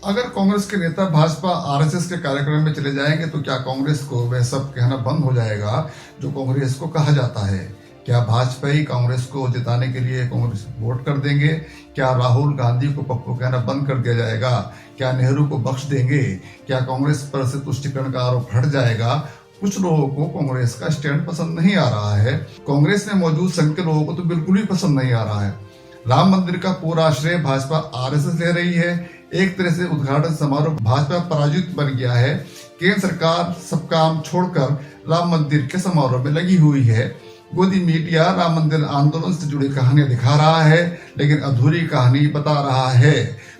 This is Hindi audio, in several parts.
अगर कांग्रेस के नेता भाजपा आरएसएस के कार्यक्रम में चले जाएंगे तो क्या कांग्रेस को वह सब कहना बंद हो जाएगा जो कांग्रेस को कहा जाता है? क्या भाजपा ही कांग्रेस को जिताने के लिए कांग्रेस वोट कर देंगे? क्या राहुल गांधी को पप्पू कहना बंद कर दिया जाएगा? क्या नेहरू को बख्श देंगे? क्या कांग्रेस पर से तुष्टिकरण का आरोप हट जाएगा? कुछ लोगों को कांग्रेस का स्टैंड पसंद नहीं आ रहा है। कांग्रेस में मौजूद संघ के लोगों को तो बिल्कुल ही पसंद नहीं आ रहा है। राम मंदिर का पूरा श्रेय भाजपा आरएसएस ले रही है। एक तरह से उद्घाटन समारोह भाजपा पराजित बन गया है। केंद्र सरकार सब काम छोड़कर राम मंदिर के समारोह में लगी हुई है। गोदी मीडिया राम मंदिर आंदोलन से जुड़ी कहानियां दिखा रहा है, लेकिन अधूरी कहानी बता रहा है।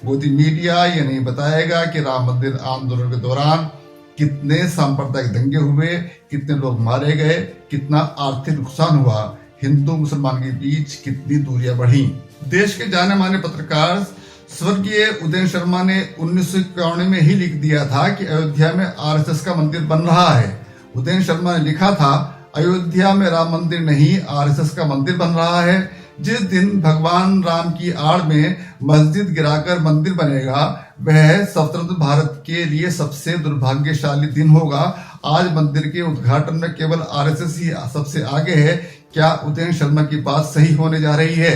गोदी मीडिया ये नहीं बताएगा कि राम मंदिर आंदोलन के दौरान कितने सांप्रदायिक दंगे हुए, कितने लोग मारे गए, कितना आर्थिक नुकसान हुआ, हिंदू मुसलमान के बीच कितनी दूरियां बढ़ी। देश के जाने माने पत्रकार स्वर्गीय उदय शर्मा ने 1991 में ही लिख दिया था कि अयोध्या में आरएसएस का मंदिर बन रहा है। उदय शर्मा ने लिखा था, अयोध्या में राम मंदिर नहीं आरएसएस का मंदिर बन रहा है। जिस दिन भगवान राम की आड़ में मस्जिद गिराकर मंदिर बनेगा वह स्वतंत्र भारत के लिए सबसे दुर्भाग्यशाली दिन होगा। आज मंदिर के उद्घाटन में केवल आरएसएस ही सबसे आगे है। क्या उदय शर्मा की बात सही होने जा रही है?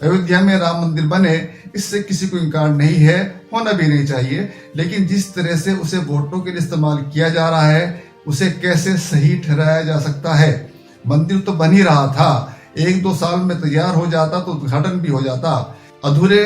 अयोध्या में राम मंदिर बने, इससे किसी को इनकार नहीं है, होना भी नहीं चाहिए, लेकिन जिस तरह से उसे वोटों के लिए इस्तेमाल किया जा रहा है उसे कैसे सही ठहराया जा सकता है? मंदिर तो बन ही रहा था, 1-2 साल में तैयार हो जाता तो उद्घाटन भी हो जाता। अधूरे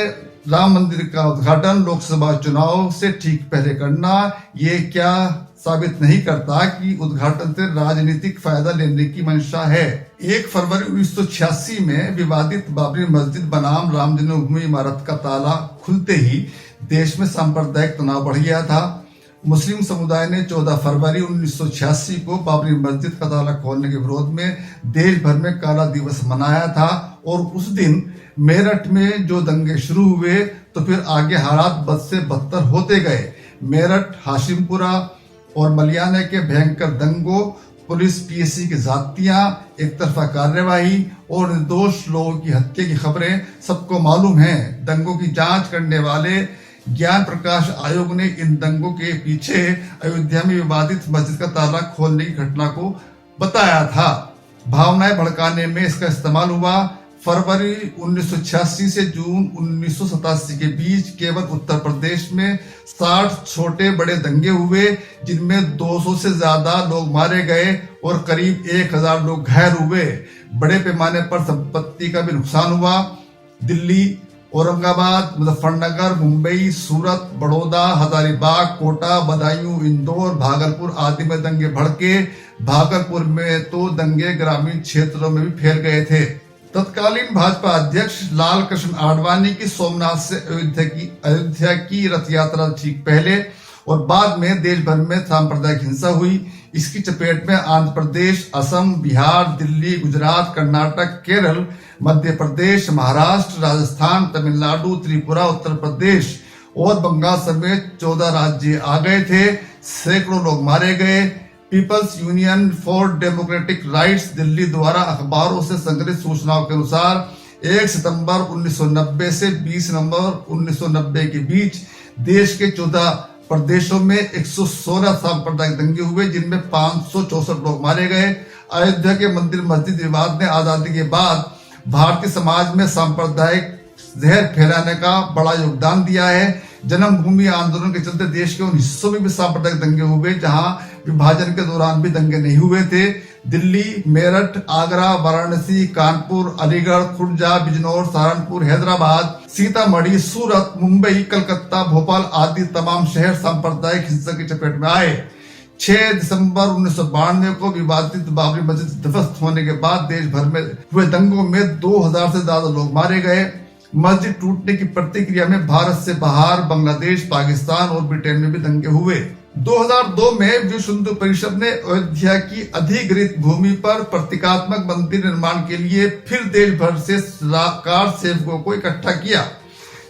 राम मंदिर का उद्घाटन लोकसभा चुनाव से ठीक पहले करना ये क्या साबित नहीं करता कि उद्घाटन से राजनीतिक फायदा लेने की मंशा है? 1 फरवरी 1986 में विवादित बाबरी मस्जिद बनाम राम जन्मभूमि इमारत का ताला खुलते ही देश में सांप्रदायिक तनाव बढ़ गया था। मुस्लिम समुदाय ने 14 फरवरी 1986 को बाबरी मस्जिद का ताला खोलने के विरोध में देश भर में काला दिवस मनाया था और उस दिन मेरठ में जो दंगे शुरू हुए तो फिर आगे हालात बद से बदतर होते गए। मेरठ, हाशिमपुरा और मलियाना के भयंकर दंगों, पुलिस पीएससी की जातियां, एक तरफा कार्यवाही और निर्दोष लोगों की हत्या की खबरें सबको मालूम हैं। दंगों की जांच करने वाले ज्ञान प्रकाश आयोग ने इन दंगों के पीछे अयोध्या में विवादित मस्जिद का ताला खोलने की घटना को बताया था। भावनाएं भड़काने में इसका इस्तेमाल हुआ। फरवरी 1986 से जून 1987 के बीच केवल उत्तर प्रदेश में 60 छोटे बड़े दंगे हुए, जिनमें 200 से ज्यादा लोग मारे गए और करीब 1000 लोग घायल हुए। बड़े पैमाने पर संपत्ति का भी नुकसान हुआ। दिल्ली, औरंगाबाद, मुजफ्फरनगर, मुंबई, सूरत, बड़ौदा, हजारीबाग, कोटा, बदायूं, इंदौर, भागलपुर आदि में दंगे भड़के। भागलपुर में तो दंगे ग्रामीण क्षेत्रों में भी फैल गए थे। तत्कालीन भाजपा अध्यक्ष लाल कृष्ण आडवाणी की सोमनाथ से अयोध्या की रथ यात्रा ठीक पहले और बाद में देश भर में सांप्रदायिक हिंसा हुई। इसकी चपेट में आंध्र प्रदेश, असम, बिहार, दिल्ली, गुजरात, कर्नाटक, केरल, मध्य प्रदेश, महाराष्ट्र, राजस्थान, तमिलनाडु, त्रिपुरा, उत्तर प्रदेश और बंगाल समेत 14 राज्य आ गए थे। सैकड़ों लोग मारे गए। People's union for democratic rights Delhi द्वारा अखबारों से संग्रहित सूचनाओं के अनुसार 1 सितंबर 1990 से 20 नवंबर 1990 के बीच देश के 14 प्रदेशों में 116 सांप्रदायिक दंगे हुए, जिनमें 564 लोग मारे गए। अयोध्या के मंदिर मस्जिद विवाद ने आजादी के बाद भारतीय समाज में सांप्रदायिक जहर फैलाने का बड़ा योगदान दिया है। जन्मभूमि आंदोलन के चलते देश के उन हिस्सों में भी सांप्रदायिक दंगे हुए जहां विभाजन के दौरान भी दंगे नहीं हुए थे। दिल्ली, मेरठ, आगरा, वाराणसी, कानपुर, अलीगढ़, खुर्जा, बिजनौर, सहारनपुर, हैदराबाद, सीतामढ़ी, सूरत, मुंबई, कलकत्ता, भोपाल आदि तमाम शहर सांप्रदायिक हिंसा की चपेट में आए। 6 दिसंबर 1992 को विवादित बाबरी मस्जिद ध्वस्त होने के बाद देश भर में हुए दंगों में 2000 से ज्यादा लोग मारे गए। मस्जिद टूटने की प्रतिक्रिया में भारत से बाहर बांग्लादेश, पाकिस्तान और ब्रिटेन में भी दंगे हुए। 2002 में विश्व हिंदू परिषद ने अयोध्या की अधिग्रहित भूमि पर प्रतीकात्मक मंदिर निर्माण के लिए फिर देश भर से कार सेवकों को इकट्ठा किया।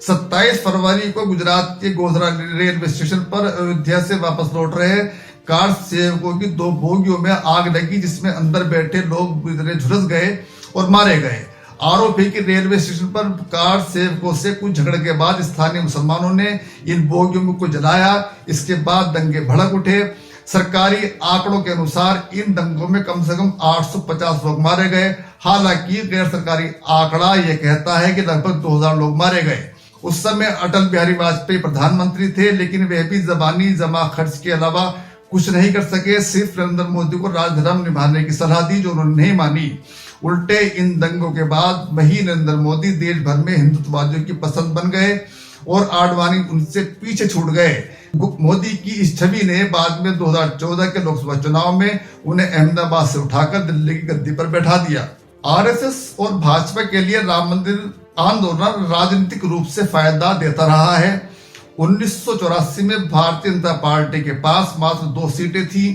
27 फरवरी को गुजरात के गोधरा रेलवे स्टेशन पर अयोध्या से वापस लौट रहे कार सेवकों की 2 बोगियों में आग लगी, जिसमें अंदर बैठे लोग झुलस गए और मारे गए। आरोप है कि रेलवे स्टेशन पर कार सेवकों से कुछ झगड़े के बाद स्थानीय मुसलमानों ने इन बोगियों को जलाया। इसके बाद दंगे भड़क उठे। सरकारी आंकड़ों के अनुसार इन दंगों में कम से कम 850 लोग मारे गए। हालांकि गैर सरकारी आंकड़ा यह कहता है कि लगभग 2000 लोग मारे गए। उस समय अटल बिहारी वाजपेयी प्रधानमंत्री थे, लेकिन वे भी जबानी जमा खर्च के अलावा कुछ नहीं कर सके। सिर्फ नरेंद्र मोदी को राजधर्म निभाने की सलाह दी, जो उन्होंने नहीं मानी। उल्टे इन दंगों के बाद वही नरेंद्र मोदी देश भर में हिंदुत्ववादियों की पसंद बन गए और आडवाणी उनसे पीछे छूट गए। मोदी की इस छवि ने बाद में 2014 के लोकसभा चुनाव में उन्हें अहमदाबाद से उठाकर दिल्ली की गद्दी पर बैठा दिया। आरएसएस और भाजपा के लिए राम मंदिर आंदोलन राजनीतिक रूप से फायदा देता रहा है। 1984 में भारतीय जनता पार्टी के पास मात्र 2 सीटें थी।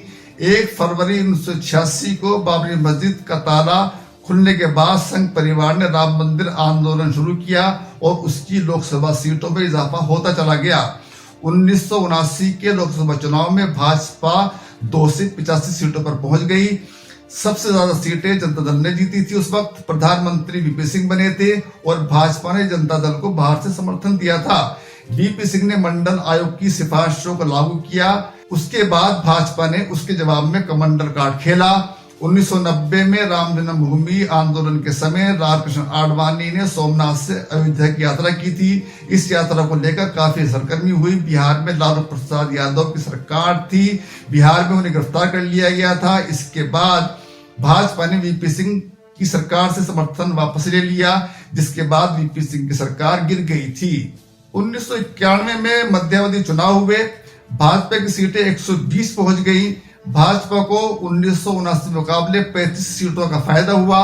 1 फरवरी 1986 को बाबरी मस्जिद का ताला खुलने के बाद संघ परिवार ने राम मंदिर आंदोलन शुरू किया और उसकी लोकसभा सीटों में इजाफा होता चला गया। 1979 के लोकसभा चुनाव में भाजपा 2 से 85 सीटों पर पहुंच गई। सबसे ज्यादा सीटें जनता दल ने जीती थी। उस वक्त प्रधानमंत्री वीपी सिंह बने थे और भाजपा ने जनता दल को बाहर से समर्थन दिया था। वीपी सिंह ने मंडल आयोग की सिफारिशों को लागू किया। उसके बाद भाजपा ने उसके जवाब में कमंडल कार्ड खेला। 1990 में राम जन्मभूमि आंदोलन के समय रामकृष्ण आडवाणी ने सोमनाथ से अयोध्या की यात्रा की थी। इस यात्रा को लेकर काफी सरगर्मी हुई। बिहार में लालू प्रसाद यादव की सरकार थी। बिहार में उन्हें गिरफ्तार कर लिया गया था। इसके बाद भाजपा ने वीपी सिंह की सरकार से समर्थन वापस ले लिया, जिसके बाद वीपी सिंह की सरकार गिर गई थी। 1991 में मध्यावधि चुनाव हुए। भाजपा की सीटें 120 पहुंच गई। भाजपा को 1979 मुकाबले 35 सीटों का फायदा हुआ।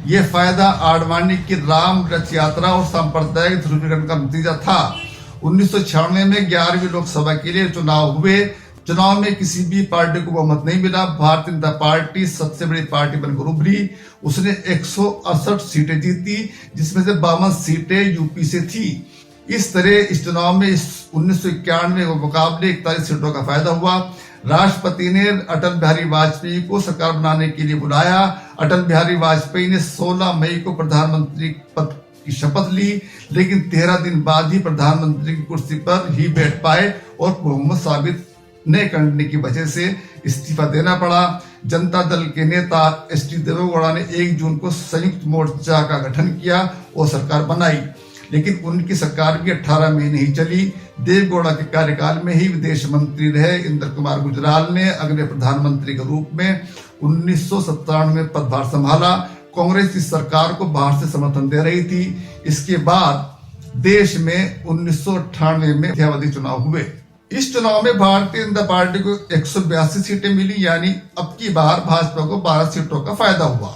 यह फायदा आडवाणी की राम रथ यात्रा और सांप्रदायिक ध्रुवीकरण का नतीजा था। 1996 में 11वीं लोकसभा के लिए चुनाव हुए। चुनाव में किसी भी पार्टी को बहुमत नहीं मिला। भारतीय जनता पार्टी सबसे बड़ी पार्टी बनकर उभरी। उसने 168 सीटें जीती, जिसमें से 52 सीटें यूपी से थी। इस तरह इस चुनाव में 1991 के मुकाबले 41 सीटों का फायदा हुआ। राष्ट्रपति ने अटल बिहारी वाजपेयी को सरकार बनाने के लिए बुलाया। अटल बिहारी वाजपेयी ने 16 मई को प्रधानमंत्री पद की शपथ ली, लेकिन 13 दिन बाद ही प्रधानमंत्री की कुर्सी पर ही बैठ पाए और बहुमत साबित न करने की वजह से इस्तीफा देना पड़ा। जनता दल के नेता एसटी देवेगौड़ा ने 1 जून को संयुक्त मोर्चा का गठन किया और सरकार बनाई, लेकिन उनकी सरकार भी 18 महीने ही चली। देवेगौड़ा के कार्यकाल में ही विदेश मंत्री रहे इंद्र कुमार गुजराल ने अगले प्रधानमंत्री के रूप में 1997 में पदभार संभाला। कांग्रेस इस सरकार को बाहर से समर्थन दे रही थी। इसके बाद देश में 1998 में मध्यावधि चुनाव हुए। इस चुनाव में भारतीय जनता पार्टी को 182 सीटें मिली, यानी अब की बार भाजपा को 12 सीटों का फायदा हुआ।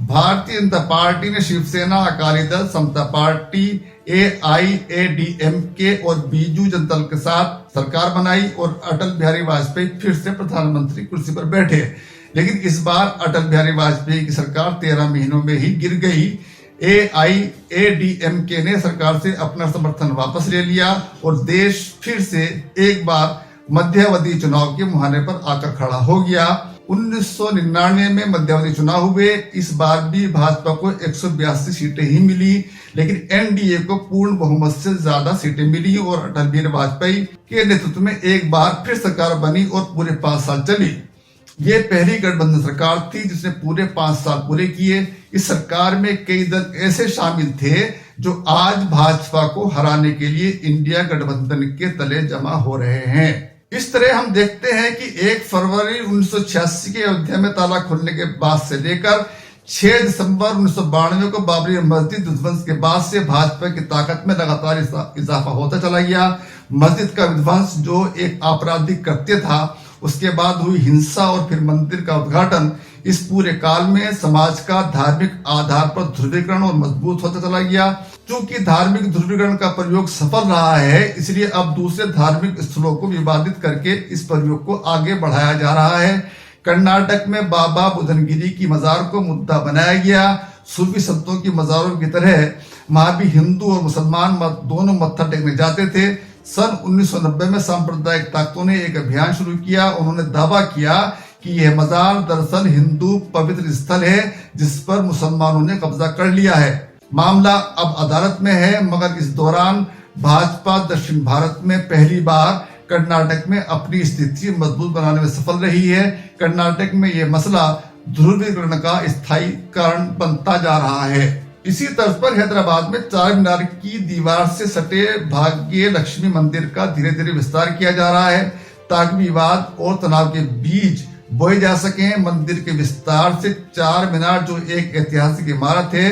भारतीय जनता पार्टी ने शिवसेना, अकाली दल, समता पार्टी, AIADMK और बीजू जनता दल के साथ सरकार बनाई और अटल बिहारी वाजपेयी फिर से प्रधानमंत्री कुर्सी पर बैठे। लेकिन इस बार अटल बिहारी वाजपेयी की सरकार 13 महीनों में ही गिर गई। AIADMK ने सरकार से अपना समर्थन वापस ले लिया और देश फिर से एक बार मध्यावधि चुनाव के मुहाने पर आकर खड़ा हो गया। 1999 में मध्यावधि चुनाव हुए। इस बार भी भाजपा को 182 सीटें ही मिली, लेकिन एनडीए को पूर्ण बहुमत से ज्यादा सीटें मिली और अटल बिहारी वाजपेयी के नेतृत्व में एक बार फिर सरकार बनी और पूरे 5 साल चली। ये पहली गठबंधन सरकार थी जिसने पूरे 5 साल पूरे किए। इस सरकार में कई दल ऐसे शामिल थे जो आज भाजपा को हराने के लिए इंडिया गठबंधन के तले जमा हो रहे हैं। इस तरह हम देखते हैं कि 1 फरवरी 1986 के अयोध्या में ताला खुलने के बाद से लेकर 6 दिसंबर 1992 को बाबरी मस्जिद विध्वंस के बाद से भाजपा की ताकत में लगातार इजाफा होता चला गया। मस्जिद का विध्वंस जो एक आपराधिक कृत्य था, उसके बाद हुई हिंसा और फिर मंदिर का उद्घाटन, इस पूरे काल में समाज का धार्मिक आधार पर ध्रुवीकरण और मजबूत होता चला गया। चूंकि धार्मिक ध्रुवीकरण का प्रयोग सफल रहा है, इसलिए अब दूसरे धार्मिक स्थलों को विवादित करके इस प्रयोग को आगे बढ़ाया जा रहा है। कर्नाटक में बाबा बुधनगिरी की मजार को मुद्दा बनाया गया। सूफी संतों की मजारों की तरह वहां भी हिंदू और मुसलमान दोनों मत्था टेकने जाते थे। सन 1990 में सांप्रदायिक ताकतों ने एक अभियान शुरू किया। उन्होंने दावा किया कि यह मजार दरअसल हिंदू पवित्र स्थल है जिस पर मुसलमानों ने कब्जा कर लिया है। मामला अब अदालत में है, मगर इस दौरान भाजपा दक्षिण भारत में पहली बार कर्नाटक में अपनी स्थिति मजबूत बनाने में सफल रही है। कर्नाटक में यह मसला ध्रुवीकरण का स्थायी कारण बनता जा रहा है। इसी तर्ज पर हैदराबाद में चार मीनार की दीवार से सटे भाग्य लक्ष्मी मंदिर का धीरे धीरे विस्तार किया जा रहा है ताकि विवाद और तनाव के बीज बोए जा सके। मंदिर के विस्तार से चार मीनार, जो एक ऐतिहासिक इमारत है,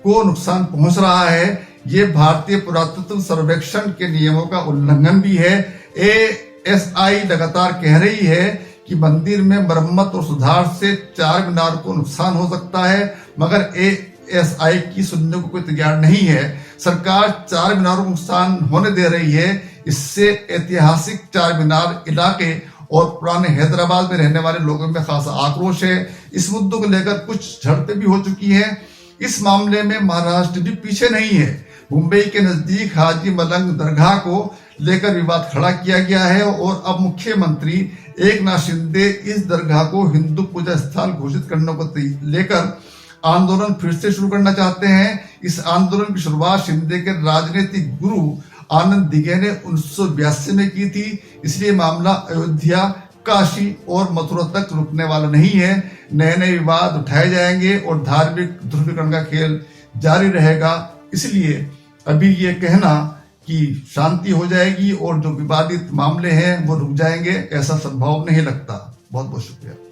को नुकसान पहुंच रहा है। ये भारतीय पुरातत्व सर्वेक्षण के नियमों का उल्लंघन भी है। एएसआई लगातार कह रही है कि मंदिर में मरम्मत और सुधार से चार मीनार को नुकसान हो सकता है, मगर एएसआई की सुनने को कोई तैयार नहीं है। सरकार चार मीनारों को नुकसान होने दे रही है। इससे ऐतिहासिक चार मीनार इलाके और पुराने हैदराबाद में रहने वाले लोगों में खासा आक्रोश है। इस मुद्दों को लेकर कुछ झड़पें भी हो चुकी हैं। इस मामले में महाराष्ट्र भी पीछे नहीं है। मुंबई के नजदीक हाजी मलंग दरगाह को लेकर विवाद खड़ा किया गया है और अब मुख्यमंत्री एकनाथ शिंदे इस दरगाह को हिंदू पूजा स्थल घोषित करने को लेकर आंदोलन फिर से शुरू करना चाहते हैं। इस आंदोलन की शुरुआत शिंदे के राजनीतिक गुरु आनंद दिघे ने 1982 में की थी। इसलिए मामला अयोध्या, काशी और मथुरा तक रुकने वाला नहीं है। नए नए विवाद उठाए जाएंगे और धार्मिक ध्रुवीकरण का खेल जारी रहेगा। इसलिए अभी ये कहना कि शांति हो जाएगी और जो विवादित मामले हैं वो रुक जाएंगे, ऐसा संभव नहीं लगता। बहुत बहुत शुक्रिया।